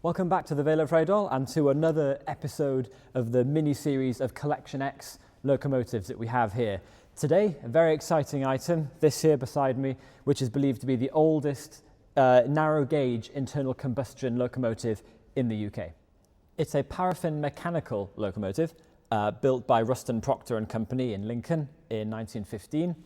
Welcome back to the Vale of Rheidol and to another episode of the mini-series of Collection X locomotives that we have here. Today, a very exciting item, this here beside me, which is believed to be the oldest narrow gauge internal combustion locomotive in the UK. It's a paraffin mechanical locomotive built by Ruston, Proctor and Company in Lincoln in 1915.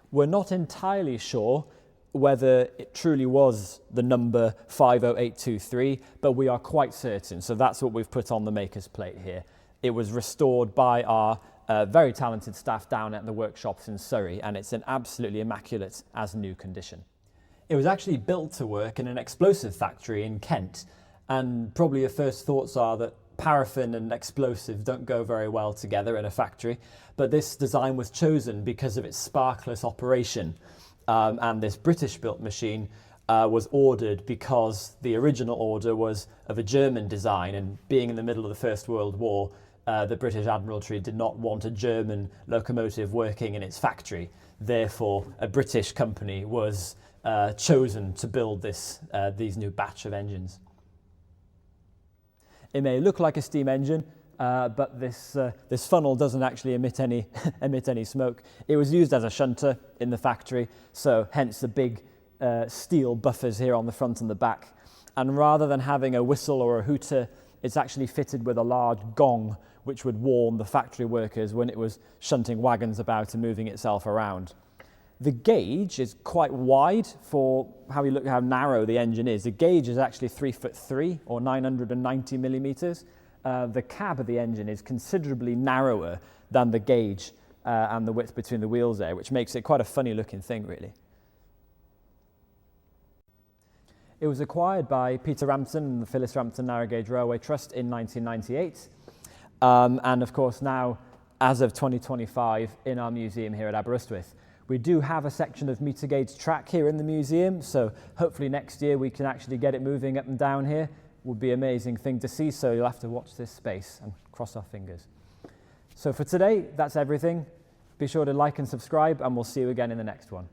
We're not entirely sure whether it truly was the number 50823, but we are quite certain. So that's what we've put on the maker's plate here. It was restored by our very talented staff down at the workshops in Surrey, and it's in absolutely immaculate as new condition. It was actually built to work in an explosive factory in Kent, and probably your first thoughts are that paraffin and explosive don't go very well together in a factory, but this design was chosen because of its sparkless operation. And this British-built machine was ordered because the original order was of a German design, and being in the middle of the First World War, the British Admiralty did not want a German locomotive working in its factory. Therefore, a British company was chosen to build these new batch of engines. It may look like a steam engine, but this funnel doesn't actually emit any smoke. It was used as a shunter in the factory, so hence the big steel buffers here on the front and the back. And rather than having a whistle or a hooter, it's actually fitted with a large gong, which would warn the factory workers when it was shunting wagons about and moving itself around. The gauge is quite wide for how narrow the engine is. The gauge is actually 3'3" or 990 millimeters. The cab of the engine is considerably narrower than the gauge and the width between the wheels there, which makes it quite a funny looking thing, really. It was acquired by Peter Rampton and the Phyllis Rampton Narrow Gauge Railway Trust in 1998. And of course now, as of 2025, in our museum here at Aberystwyth. We do have a section of meter gauge track here in the museum, so hopefully next year we can actually get it moving up and down here. Would be an amazing thing to see, so you'll have to watch this space and cross our fingers. So for today, that's everything. Be sure to like and subscribe, and we'll see you again in the next one.